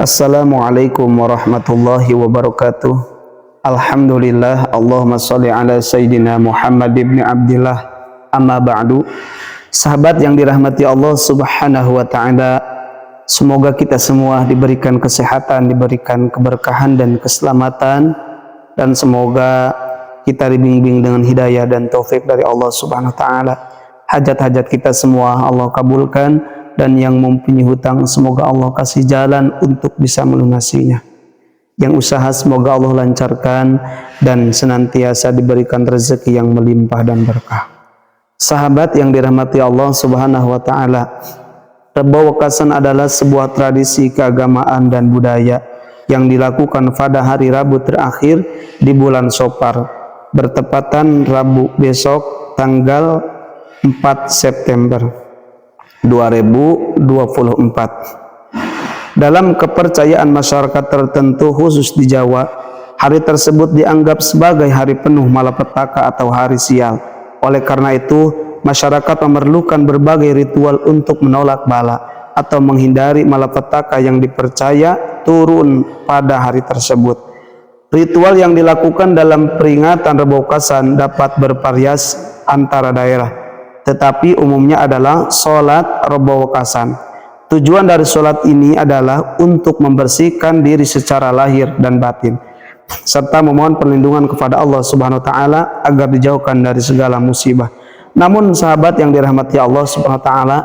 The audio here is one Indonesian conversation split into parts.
Assalamualaikum warahmatullahi wabarakatuh. Alhamdulillah, Allahumma sholli ala Sayyidina Muhammad ibn Abdillah. Amma ba'du. Sahabat yang dirahmati Allah subhanahu wa ta'ala, semoga kita semua diberikan kesehatan, diberikan keberkahan dan keselamatan, dan semoga kita dibimbing dengan hidayah dan taufik dari Allah subhanahu wa ta'ala. Hajat-hajat kita semua Allah kabulkan, dan yang mempunyai hutang semoga Allah kasih jalan untuk bisa melunasinya. Yang usaha semoga Allah lancarkan dan senantiasa diberikan rezeki yang melimpah dan berkah. Sahabat yang dirahmati Allah subhanahu wa ta'ala, Rebah Wekasan adalah sebuah tradisi keagamaan dan budaya yang dilakukan pada hari Rabu terakhir di bulan Sopar, bertepatan Rabu besok tanggal 4 September 2024. Dalam kepercayaan masyarakat tertentu khusus di Jawa, hari tersebut dianggap sebagai hari penuh malapetaka atau hari sial. Oleh karena itu, masyarakat memerlukan berbagai ritual untuk menolak bala atau menghindari malapetaka yang dipercaya turun pada hari tersebut. Ritual yang dilakukan dalam peringatan Rebah Wekasan dapat bervariasi antara daerah, tetapi umumnya adalah sholat Rebah Wekasan. Tujuan dari sholat ini adalah untuk membersihkan diri secara lahir dan batin, serta memohon perlindungan kepada Allah subhanahu wa ta'ala agar dijauhkan dari segala musibah. Namun sahabat yang dirahmati Allah subhanahu wa ta'ala,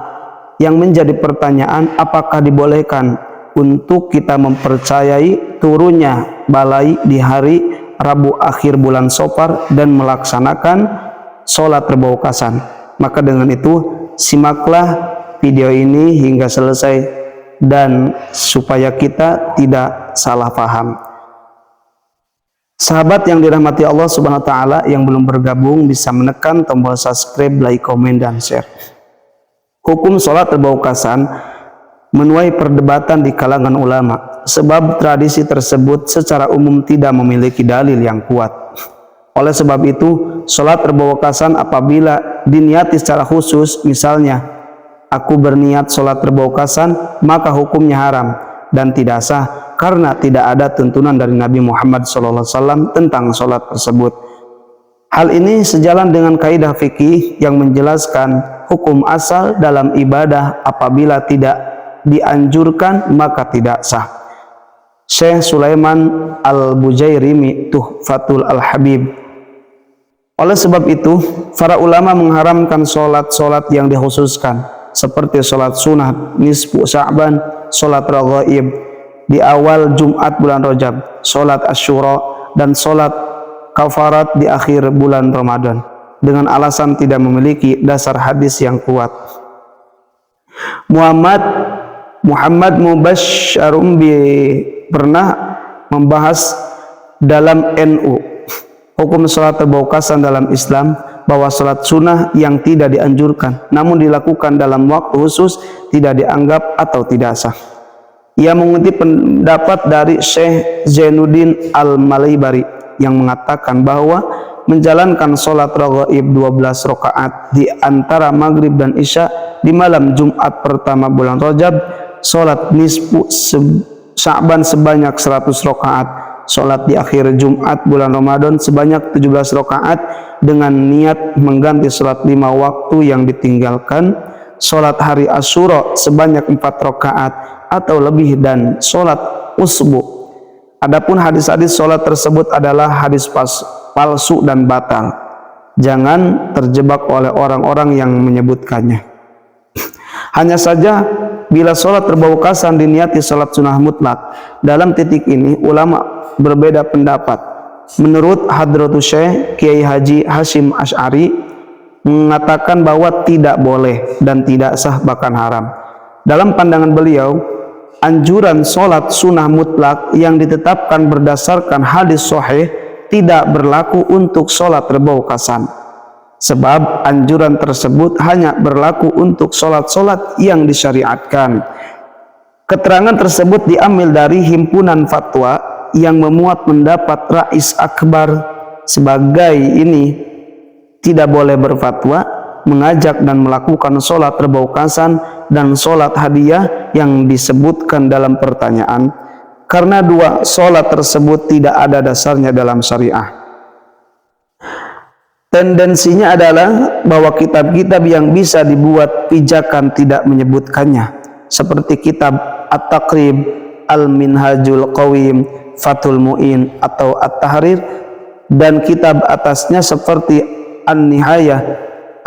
yang menjadi pertanyaan, apakah dibolehkan untuk kita mempercayai turunnya balai di hari Rabu akhir bulan Sopar dan melaksanakan sholat Rebah Wekasan? Maka dengan itu, simaklah video ini hingga selesai dan supaya kita tidak salah paham. Sahabat yang dirahmati Allah subhanahu wa ta'ala, yang belum bergabung bisa menekan tombol subscribe, like, komen, dan share. Hukum sholat Rebah Wekasan menuai perdebatan di kalangan ulama, sebab tradisi tersebut secara umum tidak memiliki dalil yang kuat. Oleh sebab itu, sholat Rebah Wekasan apabila diniati secara khusus, misalnya aku berniat sholat Rebah Wekasan, maka hukumnya haram dan tidak sah karena tidak ada tuntunan dari Nabi Muhammad SAW tentang sholat tersebut. Hal ini sejalan dengan kaidah fikih yang menjelaskan hukum asal dalam ibadah apabila tidak dianjurkan maka tidak sah. Syekh Sulaiman Al-Bujairimi Tuhfatul Al-Habib. Oleh sebab itu, para ulama mengharamkan sholat-sholat yang dikhususkan, seperti sholat sunat nisfu Sya'ban, sholat raghaib di awal Jumat bulan Rajab, sholat Asyura, dan sholat kafarat di akhir bulan Ramadan, dengan alasan tidak memiliki dasar hadis yang kuat. Muhammad Mubasyarum pernah membahas dalam NU hukum sholat Rebah Wekasan dalam Islam, bahwa sholat sunnah yang tidak dianjurkan namun dilakukan dalam waktu khusus tidak dianggap atau tidak sah. Ia mengutip pendapat dari Syekh Zainuddin Al-Malaybari yang mengatakan bahwa menjalankan sholat raghaib 12 rakaat di antara maghrib dan isya di malam Jumat pertama bulan Rajab, sholat nisfu Sya'ban sebanyak 100 rakaat, sholat di akhir Jumat bulan Ramadan sebanyak 17 rakaat dengan niat mengganti sholat 5 waktu yang ditinggalkan, sholat hari Asyura sebanyak 4 rakaat atau lebih, dan sholat usbu. Adapun hadis-hadis sholat tersebut adalah hadis palsu dan batal. Jangan terjebak oleh orang-orang yang menyebutkannya. Hanya saja bila sholat Rebah Wekasan diniati sholat sunnah mutlak, dalam titik ini ulama berbeda pendapat. Menurut Hadratus Syekh Kiai Haji Hashim Asy'ari mengatakan bahwa tidak boleh dan tidak sah bahkan haram. Dalam pandangan beliau, anjuran sholat sunnah mutlak yang ditetapkan berdasarkan hadis sahih tidak berlaku untuk sholat Rebah Wekasan, sebab anjuran tersebut hanya berlaku untuk sholat-sholat yang disyariatkan. Keterangan tersebut diambil dari himpunan fatwa yang memuat pendapat Rais Akbar sebagai ini tidak boleh berfatwa mengajak dan melakukan sholat Rebah Wekasan dan sholat hadiah yang disebutkan dalam pertanyaan, karena dua sholat tersebut tidak ada dasarnya dalam syariah. Tendensinya adalah bahwa kitab-kitab yang bisa dibuat pijakan tidak menyebutkannya, seperti kitab At-Taqrib, Al-Minhajul Qawim, Fathul Mu'in atau At-Tahrir, dan kitab atasnya seperti An-Nihayah,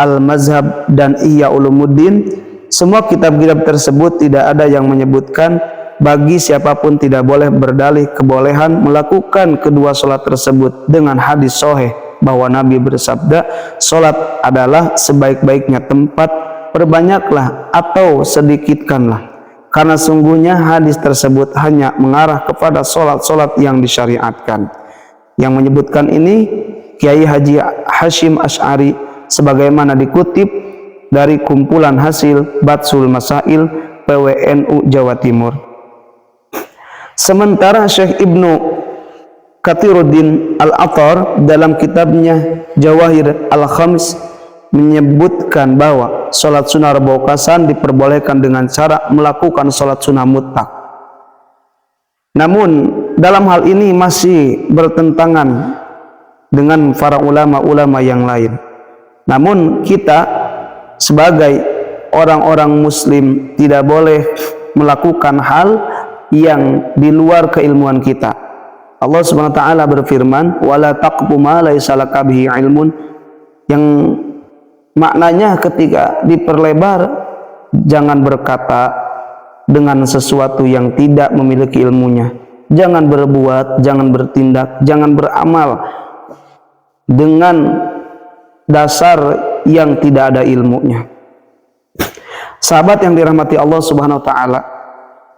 Al-Mazhab, dan Ihya Ulumuddin. Semua kitab-kitab tersebut tidak ada yang menyebutkan bagi siapapun tidak boleh berdalih kebolehan melakukan kedua sholat tersebut dengan hadis sahih bahwa Nabi bersabda, sholat adalah sebaik-baiknya tempat, perbanyaklah atau sedikitkanlah, karena sungguhnya hadis tersebut hanya mengarah kepada sholat-sholat yang disyariatkan. Yang menyebutkan ini Kiai Haji Hashim Asy'ari sebagaimana dikutip dari kumpulan hasil Batsul Masail PWNU Jawa Timur. Sementara Syekh Ibnu Katsiruddin Al-Athar dalam kitabnya Jawahir Al-Khams menyebutkan bahwa sholat sunnah rebaukasan diperbolehkan dengan cara melakukan sholat sunnah mutlak. Namun dalam hal ini masih bertentangan dengan para ulama-ulama yang lain. Namun kita sebagai orang-orang muslim tidak boleh melakukan hal yang di luar keilmuan kita. Allah Subhanahu wa taala berfirman, "Wala taqfu ma laisa laka bihi ilmun," yang maknanya ketika diperlebar, jangan berkata dengan sesuatu yang tidak memiliki ilmunya. Jangan berbuat, jangan bertindak, jangan beramal dengan dasar yang tidak ada ilmunya. Sahabat yang dirahmati Allah Subhanahu wa taala,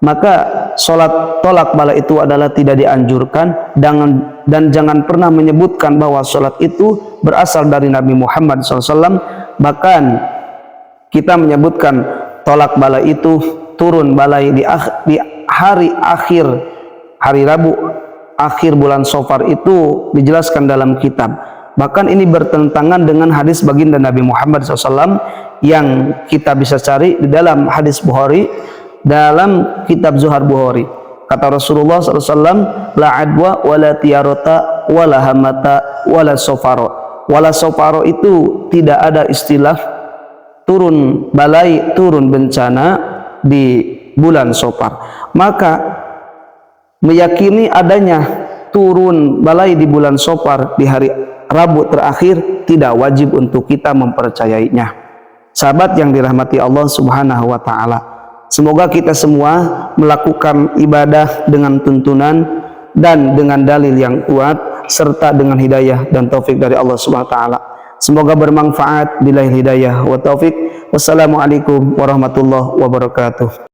maka sholat tolak bala itu adalah tidak dianjurkan, dan jangan pernah menyebutkan bahwa sholat itu berasal dari Nabi Muhammad SAW. Bahkan kita menyebutkan tolak bala itu turun balai di hari akhir, hari Rabu akhir bulan Safar, itu dijelaskan dalam kitab. Bahkan ini bertentangan dengan hadis baginda Nabi Muhammad SAW yang kita bisa cari di dalam hadis Bukhari, dalam kitab Zuhar Bukhari. Kata Rasulullah SAW, la adwa wala tiyarota wala hamata wala sofaro. Wala sofaro itu tidak ada istilah turun balai, turun bencana di bulan Safar. Maka meyakini adanya turun balai di bulan Safar di hari Rabu terakhir tidak wajib untuk kita mempercayainya. Sahabat yang dirahmati Allah Subhanahu wa taala, semoga kita semua melakukan ibadah dengan tuntunan dan dengan dalil yang kuat serta dengan hidayah dan taufik dari Allah Subhanahu wa taala. Semoga bermanfaat. Billahi hidayah wa taufik. Wassalamualaikum warahmatullahi wabarakatuh.